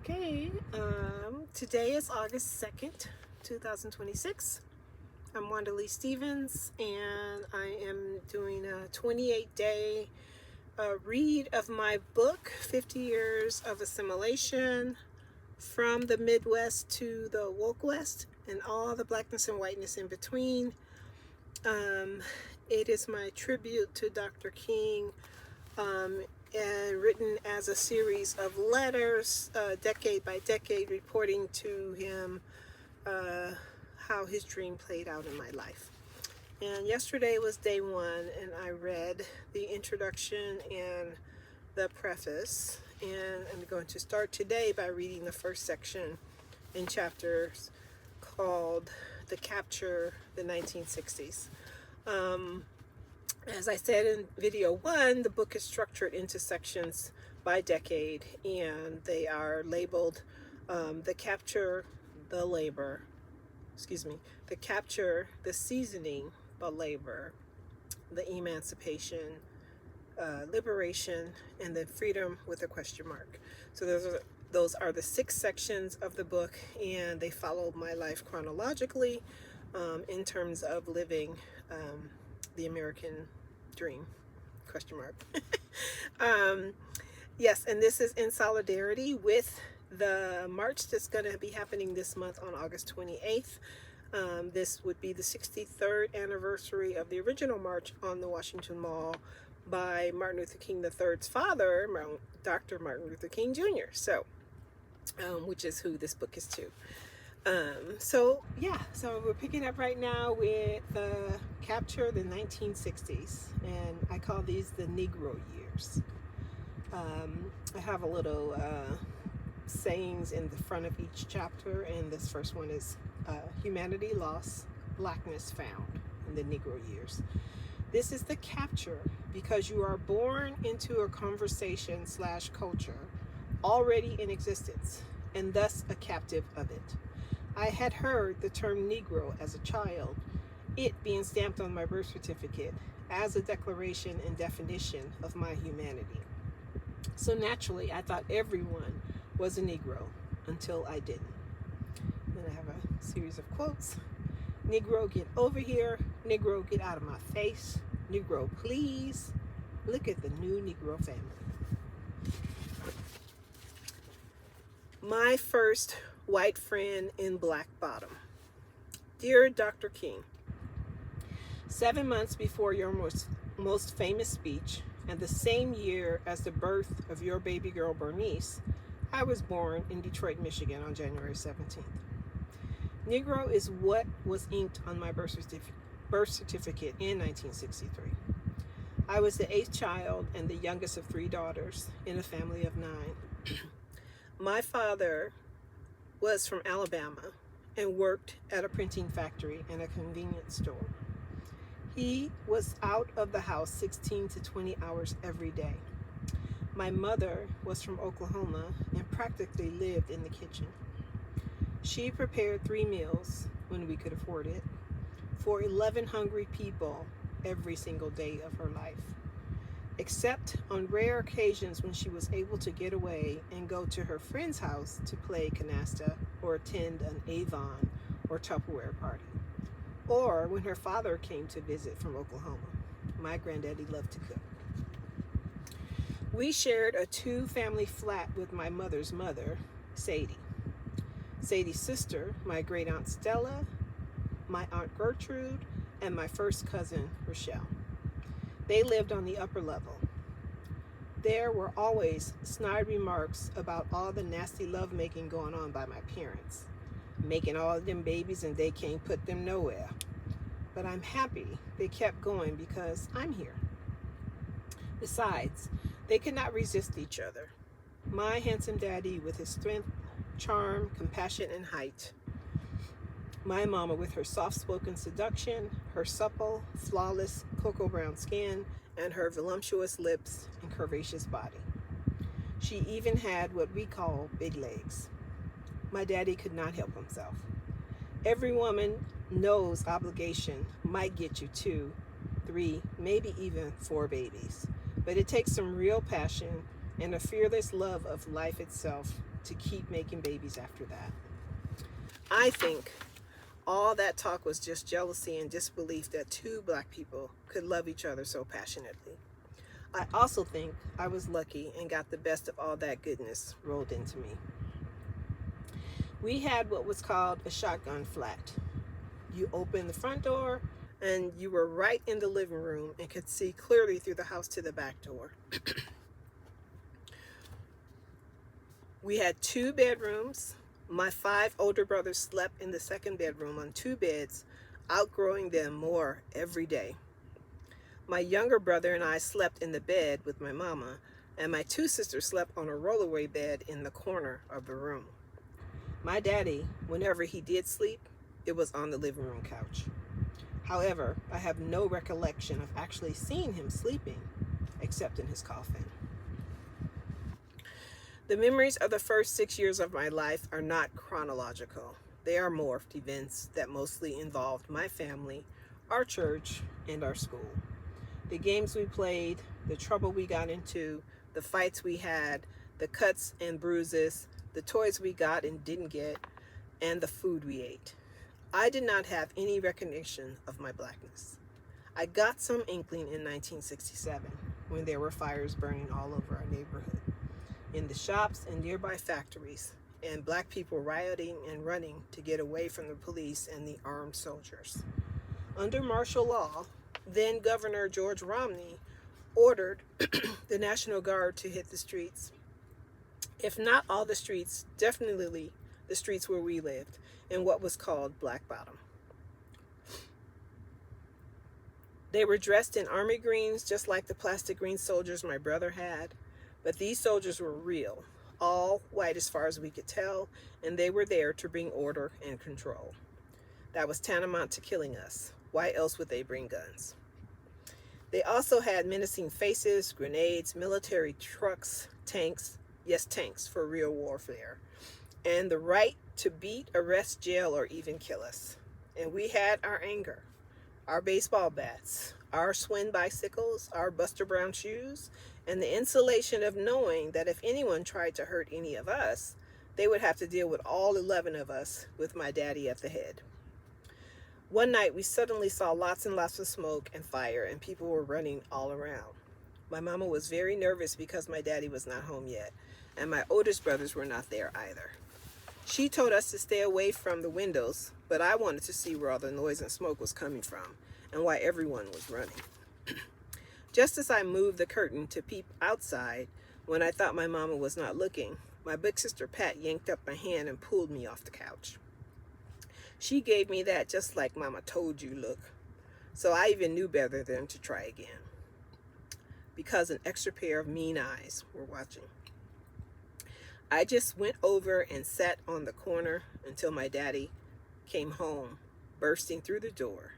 Okay, today is August 2nd, 2026. I'm Wanda Lee Stevens, and I am doing a 28-day read of my book, 50 Years of Assimilation, from the Midwest to the Woke West, and all the blackness and whiteness in between. It is my tribute to Dr. King, and written as a series of letters, decade by decade, reporting to him how his dream played out in my life. And yesterday was day one, and I read the introduction and the preface. And I'm going to start today by reading the first section in chapters called The Capture, the 1960s. As I said in video one, the book is structured into sections by decade, and they are labeled the capture, the labor, the capture, the seasoning, the labor, the emancipation, liberation, and the freedom with a question mark. So those are the 6 sections of the book, and they follow my life chronologically in terms of living the American dream, question mark. Yes, and this is in solidarity with the march that's going to be happening this month on August 28th. This would be the 63rd anniversary of the original march on the Washington Mall by Martin Luther King III's father, Dr. Martin Luther King Jr. So, which is who this book is to. So we're picking up right now with the capture, the 1960s, and I call these the Negro years. I have a little sayings in the front of each chapter, and this first one is humanity lost, blackness found in the Negro years. This is the capture because you are born into a conversation / culture already in existence, and thus a captive of it. I had heard the term Negro as a child, it being stamped on my birth certificate as a declaration and definition of my humanity. So naturally, I thought everyone was a Negro until I didn't. Then I have a series of quotes. Negro, get over here. Negro, get out of my face. Negro, please. Look at the new Negro family. My first white friend in Black Bottom. Dear Dr. King, 7 months before your most famous speech, and the same year as the birth of your baby girl Bernice, I was born in Detroit, Michigan on January 17th. Negro is what was inked on my birth certificate in 1963. I was the 8th child and the youngest of 3 daughters in a family of 9. My father was from Alabama and worked at a printing factory and a convenience store. He was out of the house 16 to 20 hours every day. My mother was from Oklahoma and practically lived in the kitchen. She prepared 3 meals, when we could afford it, for 11 hungry people every single day of her life, except on rare occasions when she was able to get away and go to her friend's house to play canasta or attend an Avon or Tupperware party, or when her father came to visit from Oklahoma. My granddaddy loved to cook. We shared a 2-family flat with my mother's mother, Sadie. Sadie's sister, my great aunt Stella, my aunt Gertrude, and my first cousin, Rochelle. They lived on the upper level. There were always snide remarks about all the nasty lovemaking going on by my parents, making all of them babies and they can't put them nowhere. But I'm happy they kept going because I'm here. Besides, they could not resist each other. My handsome daddy with his strength, charm, compassion, and height. My mama with her soft-spoken seduction, her supple, flawless cocoa brown skin, and her voluptuous lips and curvaceous body. She even had what we call big legs. My daddy could not help himself. Every woman knows obligation might get you 2, 3, maybe even 4 babies. But it takes some real passion, and a fearless love of life itself to keep making babies after that. I think all that talk was just jealousy and disbelief that two Black people could love each other so passionately. I also think I was lucky and got the best of all that goodness rolled into me. We had what was called a shotgun flat. You opened the front door and you were right in the living room and could see clearly through the house to the back door. We had 2 bedrooms. My 5 older brothers slept in the second bedroom on 2 beds, outgrowing them more every day. My younger brother and I slept in the bed with my mama, and my 2 sisters slept on a rollaway bed in the corner of the room. My daddy, whenever he did sleep, it was on the living room couch. However, I have no recollection of actually seeing him sleeping, except in his coffin. The memories of the first 6 years of my life are not chronological. They are morphed events that mostly involved my family, our church, and our school. The games we played, the trouble we got into, the fights we had, the cuts and bruises, the toys we got and didn't get, and the food we ate. I did not have any recognition of my Blackness. I got some inkling in 1967 when there were fires burning all over our neighborhood, in the shops and nearby factories, and Black people rioting and running to get away from the police and the armed soldiers. Under martial law, then Governor George Romney ordered the National Guard to hit the streets. If not all the streets, definitely the streets where we lived, in what was called Black Bottom. They were dressed in army greens, just like the plastic green soldiers my brother had, but these soldiers were real, all white as far as we could tell, and they were there to bring order and control. That was tantamount to killing us. Why else would they bring guns? They also had menacing faces, grenades, military trucks, tanks, yes, tanks for real warfare, and the right to beat, arrest, jail, or even kill us. And we had our anger, our baseball bats, our Swin bicycles, our Buster Brown shoes, and the insulation of knowing that if anyone tried to hurt any of us, they would have to deal with all 11 of us with my daddy at the head. One night, we suddenly saw lots and lots of smoke and fire, and people were running all around. My mama was very nervous because my daddy was not home yet, and my oldest brothers were not there either. She told us to stay away from the windows, but I wanted to see where all the noise and smoke was coming from and why everyone was running. Just as I moved the curtain to peep outside, when I thought my mama was not looking, my big sister Pat yanked up my hand and pulled me off the couch. She gave me that just like Mama told you look. So I even knew better than to try again, because an extra pair of mean eyes were watching. I just went over and sat on the corner until my daddy came home, bursting through the door.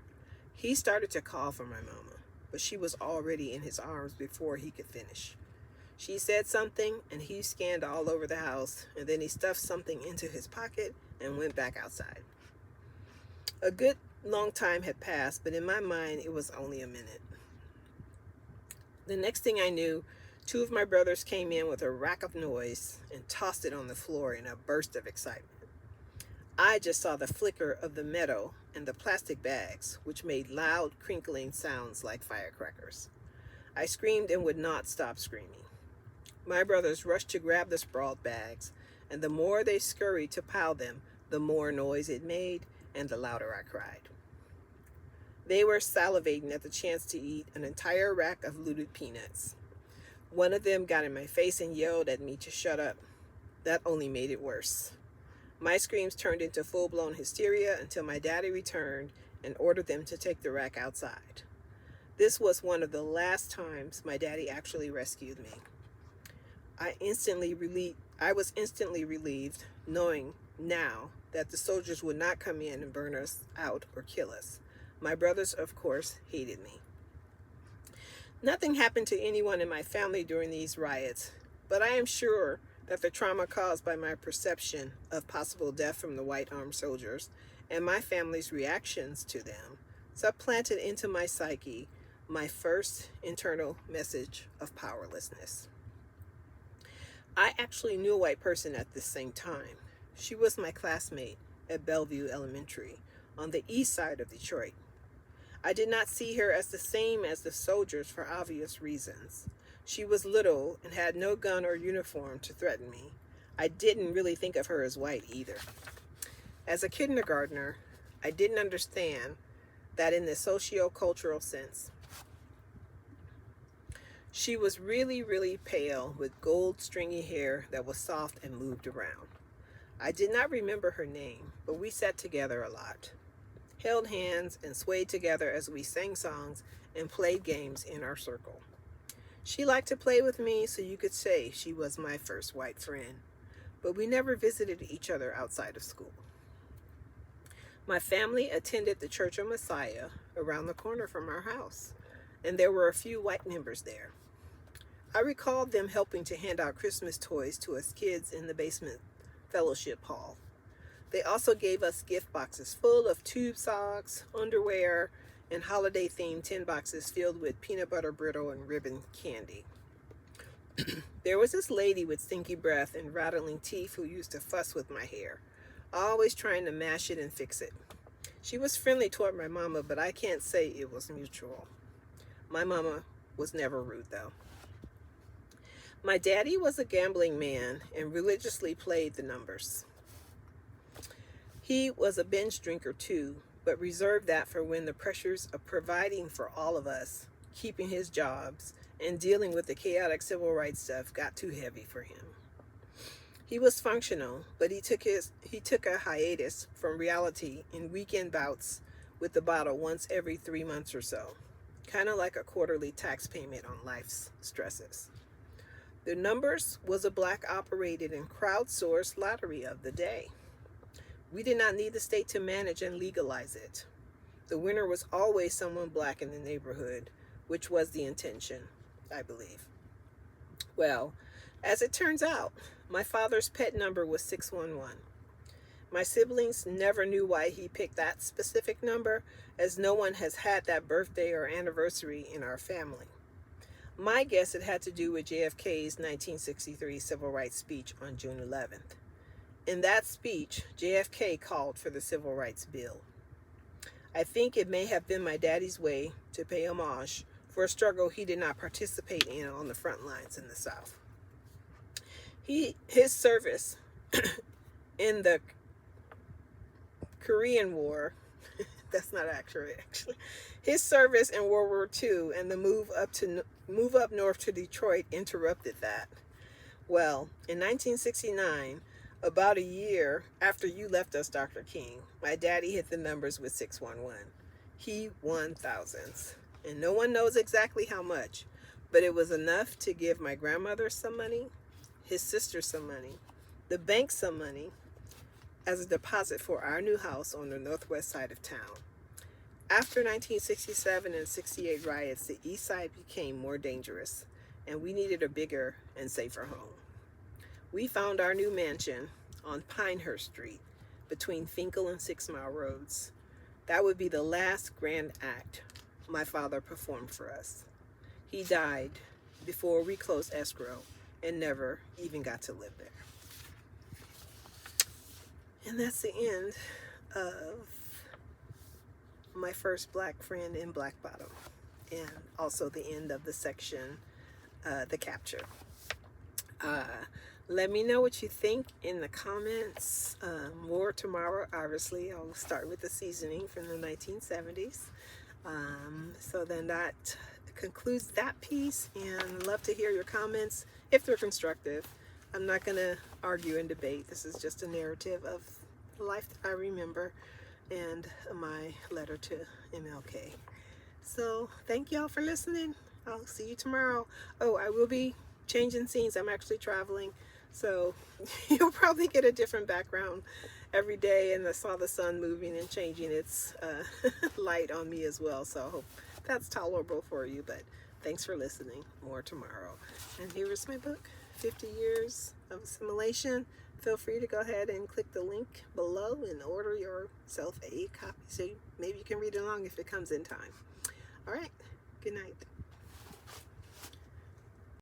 He started to call for my mama, but she was already in his arms before he could finish. She said something, and he scanned all over the house, and then he stuffed something into his pocket and went back outside. A good long time had passed, but in my mind, it was only a minute. The next thing I knew, 2 of my brothers came in with a rack of noise and tossed it on the floor in a burst of excitement. I just saw the flicker of the metal and the plastic bags, which made loud, crinkling sounds like firecrackers. I screamed and would not stop screaming. My brothers rushed to grab the sprawled bags, and the more they scurried to pile them, the more noise it made, and the louder I cried. They were salivating at the chance to eat an entire rack of looted peanuts. One of them got in my face and yelled at me to shut up. That only made it worse. My screams turned into full-blown hysteria until my daddy returned and ordered them to take the rack outside. This was one of the last times my daddy actually rescued me. I was instantly relieved, knowing now that the soldiers would not come in and burn us out or kill us. My brothers, of course, hated me. Nothing happened to anyone in my family during these riots, but I am sure that the trauma caused by my perception of possible death from the white armed soldiers and my family's reactions to them supplanted into my psyche my first internal message of powerlessness. I actually knew a white person at the same time. She was my classmate at Bellevue Elementary on the east side of Detroit. I did not see her as the same as the soldiers for obvious reasons. She was little and had no gun or uniform to threaten me. I didn't really think of her as white either. As a kindergartner, I didn't understand that in the socio-cultural sense. She was really, really pale with gold stringy hair that was soft and moved around. I did not remember her name, but we sat together a lot, held hands and swayed together as we sang songs and played games in our circle. She liked to play with me, so you could say she was my first white friend, but we never visited each other outside of school. My family attended the Church of Messiah around the corner from our house, and there were a few white members there. I recall them helping to hand out Christmas toys to us kids in the basement fellowship hall. They also gave us gift boxes full of tube socks, underwear, and holiday-themed tin boxes filled with peanut butter brittle and ribbon candy. There was this lady with stinky breath and rattling teeth who used to fuss with my hair, always trying to mash it and fix it. She was friendly toward my mama, but I can't say it was mutual. My mama was never rude, though. My daddy was a gambling man and religiously played the numbers. He was a binge drinker too, but reserved that for when the pressures of providing for all of us, keeping his jobs, and dealing with the chaotic civil rights stuff got too heavy for him. He was functional, but he took a hiatus from reality in weekend bouts with the bottle once every 3 months or so, kind of like a quarterly tax payment on life's stresses. The numbers was a black-operated and crowdsourced lottery of the day. We did not need the state to manage and legalize it. The winner was always someone black in the neighborhood, which was the intention, I believe. Well, as it turns out, my father's pet number was 611. My siblings never knew why he picked that specific number, as no one has had that birthday or anniversary in our family. My guess it had to do with JFK's 1963 civil rights speech on June 11th. In that speech, JFK called for the Civil Rights Bill. I think it may have been my daddy's way to pay homage for a struggle he did not participate in on the front lines in the South. His service in the Korean War, that's not accurate actually, his service in World War II and the move up north to Detroit interrupted that. Well, in 1969, about a year after you left us, Dr. King, my daddy hit the numbers with 611. He won thousands, and no one knows exactly how much, but it was enough to give my grandmother some money, his sister some money, the bank some money, as a deposit for our new house on the northwest side of town. After 1967 and 68 riots, the east side became more dangerous, and we needed a bigger and safer home. We found our new mansion on Pinehurst Street between Finkel and 6 Mile Roads. That would be the last grand act my father performed for us. He died before we closed escrow and never even got to live there. And that's the end of my first black friend in Black Bottom, and also the end of the section, the capture. Let me know what you think in the comments. More tomorrow, obviously. I'll start with the seasoning from the 1970s. So then that concludes that piece, and I'd love to hear your comments if they're constructive. I'm not going to argue and debate. This is just a narrative of the life that I remember and my letter to MLK. So thank y'all for listening. I'll see you tomorrow. Oh, I will be changing scenes. I'm actually traveling, so you'll probably get a different background every day, and I saw the sun moving and changing its light on me as well, so I hope that's tolerable for you. But thanks for listening. More tomorrow. And here is my book, 50 Years of Assimilation. Feel free to go ahead and click the link below and order yourself a copy, so maybe you can read along if it comes in time. All right, good night.